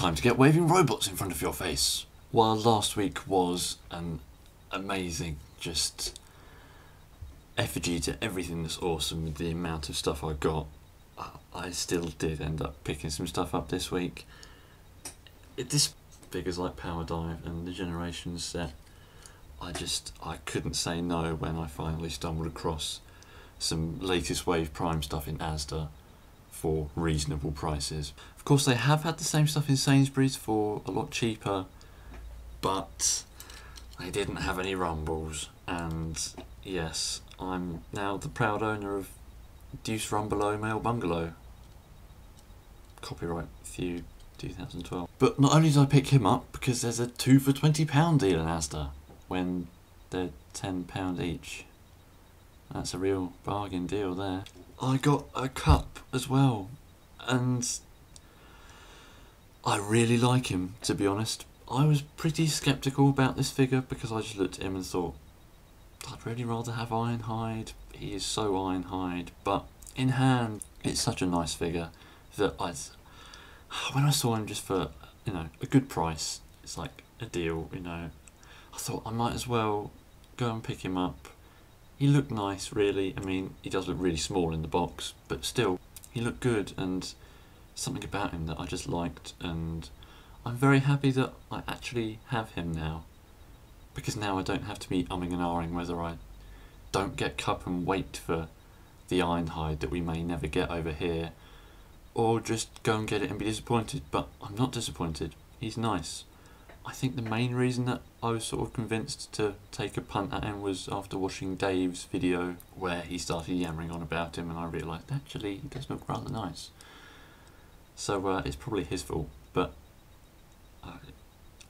time to get waving robots in front of your face. While last week was an amazing, just effigy to everything that's awesome with the amount of stuff I got, I still did end up picking some stuff up this week. This figures like Power Dive and the Generations set, I couldn't say no when I finally stumbled across some latest wave prime stuff in Asda for reasonable prices. Of course they have had the same stuff in Sainsbury's for a lot cheaper, but they didn't have any rumbles, and yes, I'm now the proud owner of Deuce Rumbelow Male Bungalow. Copyright Few 2012. But not only did I pick him up, because there's a 2 for £20 deal in Asda when they're £10 each. That's a real bargain deal there. I got a cup as well, and I really like him, to be honest. I was pretty sceptical about this figure because I just looked at him and thought, I'd really rather have Ironhide. He is so Ironhide, but in hand, it's such a nice figure that when I saw him just for, a good price, it's like a deal, I thought I might as well go and pick him up. He looked nice, really. I mean, he does look really small in the box, but still, he looked good, and something about him that I just liked, and I'm very happy that I actually have him now, because now I don't have to be umming and ahhing whether I don't get Cup and wait for the Ironhide that we may never get over here, or just go and get it and be disappointed. But I'm not disappointed. He's nice. I think the main reason that I was sort of convinced to take a punt at him was after watching Dave's video where he started yammering on about him, and I realised actually he does look rather nice. So it's probably his fault, but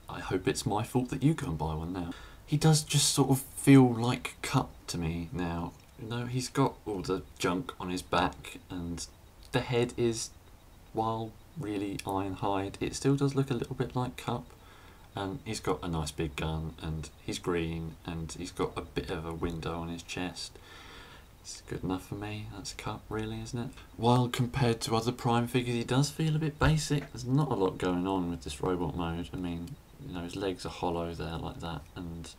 I hope it's my fault that you go and buy one now. He does just sort of feel like Cup to me now. He's got all the junk on his back, and the head is, while really Ironhide, it still does look a little bit like Cup. And he's got a nice big gun, and he's green, and he's got a bit of a window on his chest. It's good enough for me. That's Cup, really, isn't it? While compared to other Prime figures, he does feel a bit basic. There's not a lot going on with this robot mode. I mean, his legs are hollow there like that, and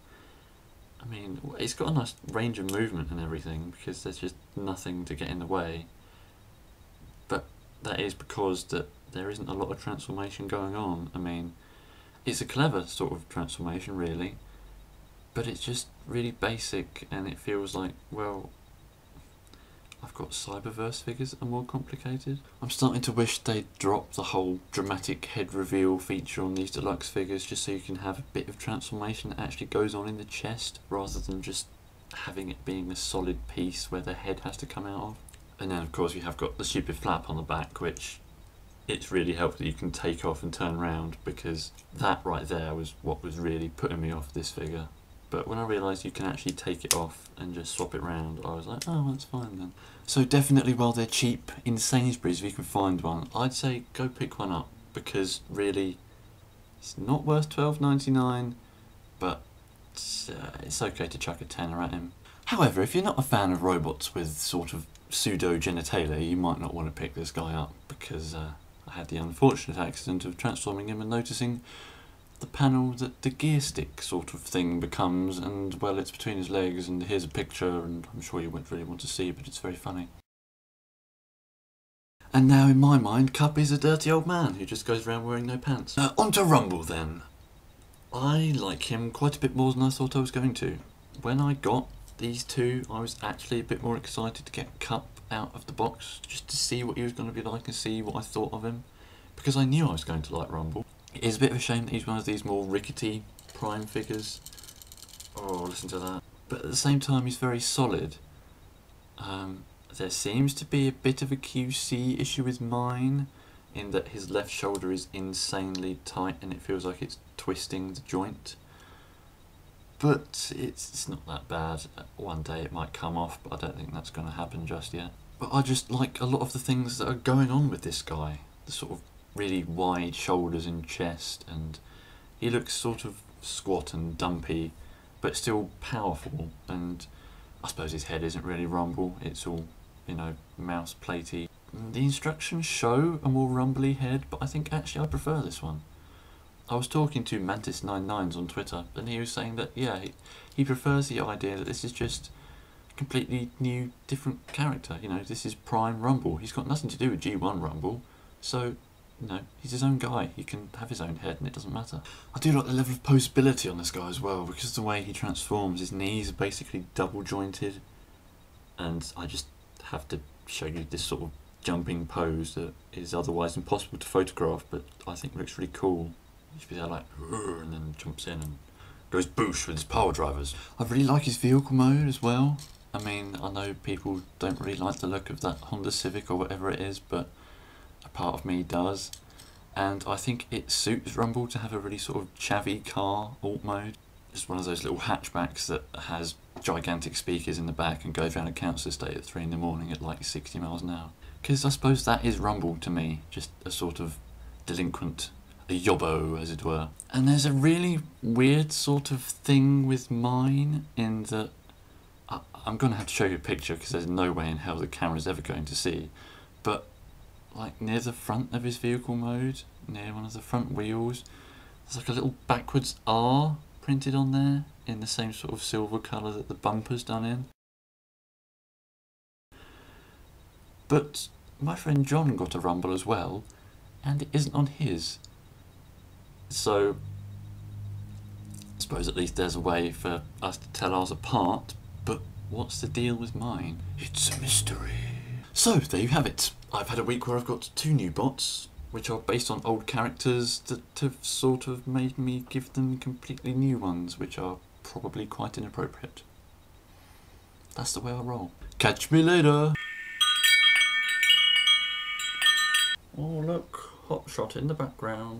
I mean, it's got a nice range of movement and everything because there's just nothing to get in the way. But that is because there isn't a lot of transformation going on. I mean, it's a clever sort of transformation, really, but it's just really basic, and it feels like, well, I've got Cyberverse figures that are more complicated. I'm starting to wish they'd drop the whole dramatic head reveal feature on these deluxe figures, just so you can have a bit of transformation that actually goes on in the chest, rather than just having it being a solid piece where the head has to come out of. And then of course we have got the stupid flap on the back, which it's really helped that you can take off and turn around, because that right there was what was really putting me off this figure. But when I realised you can actually take it off and just swap it round, I was like, oh, that's fine then. So definitely, while they're cheap in Sainsbury's, if you can find one, I'd say go pick one up, because really it's not worth £12.99, but it's okay to chuck a tenner at him. However, if you're not a fan of robots with sort of pseudo genitalia, you might not want to pick this guy up, because I had the unfortunate accident of transforming him and noticing the panel that the gear stick sort of thing becomes, and well, it's between his legs, and here's a picture, and I'm sure you won't really want to see it, but it's very funny. And now in my mind, Cup is a dirty old man who just goes around wearing no pants. On to Rumble then. I like him quite a bit more than I thought I was going to. When I got these two, I was actually a bit more excited to get Cup out of the box, just to see what he was going to be like and see what I thought of him, because I knew I was going to like Rumble. It is a bit of a shame that he's one of these more rickety Prime figures. Oh, listen to that. But at the same time, he's very solid. There seems to be a bit of a QC issue with mine, in that his left shoulder is insanely tight and it feels like it's twisting the joint. But it's not that bad. One day it might come off, but I don't think that's going to happen just yet. But I just like a lot of the things that are going on with this guy. The sort of really wide shoulders and chest, and he looks sort of squat and dumpy, but still powerful. And I suppose his head isn't really Rumble, it's all, mouse platey. The instructions show a more rumbly head, but I think actually I prefer this one. I was talking to Mantis99s on Twitter, and he was saying that, yeah, he prefers the idea that this is just a completely new, different character. You know, this is Prime Rumble. He's got nothing to do with G1 Rumble, so, you know, he's his own guy. He can have his own head, and it doesn't matter. I do like the level of posability on this guy as well, because the way he transforms, his knees are basically double jointed, and I just have to show you this sort of jumping pose that is otherwise impossible to photograph, but I think looks really cool. He should be there like, and then jumps in and goes boosh with his power drivers. I really like his vehicle mode as well. I mean, I know people don't really like the look of that Honda Civic or whatever it is, but a part of me does. And I think it suits Rumble to have a really sort of chavvy car alt mode. Just one of those little hatchbacks that has gigantic speakers in the back and goes around a council estate at 3 in the morning at like 60 miles an hour. Because I suppose that is Rumble to me, just a sort of delinquent, a yobbo as it were. And there's a really weird sort of thing with mine in that I'm going to have to show you a picture because there's no way in hell the camera's ever going to see, but like near the front of his vehicle mode, near one of the front wheels, there's like a little backwards R printed on there in the same sort of silver colour that the bumper's done in. But my friend John got a Rumble as well, and it isn't on his. So I suppose at least there's a way for us to tell ours apart, but what's the deal with mine? It's a mystery. So there you have it. I've had a week where I've got 2 new bots, which are based on old characters that have sort of made me give them completely new ones, which are probably quite inappropriate. That's the way I roll. Catch me later! Oh look, hot shot in the background.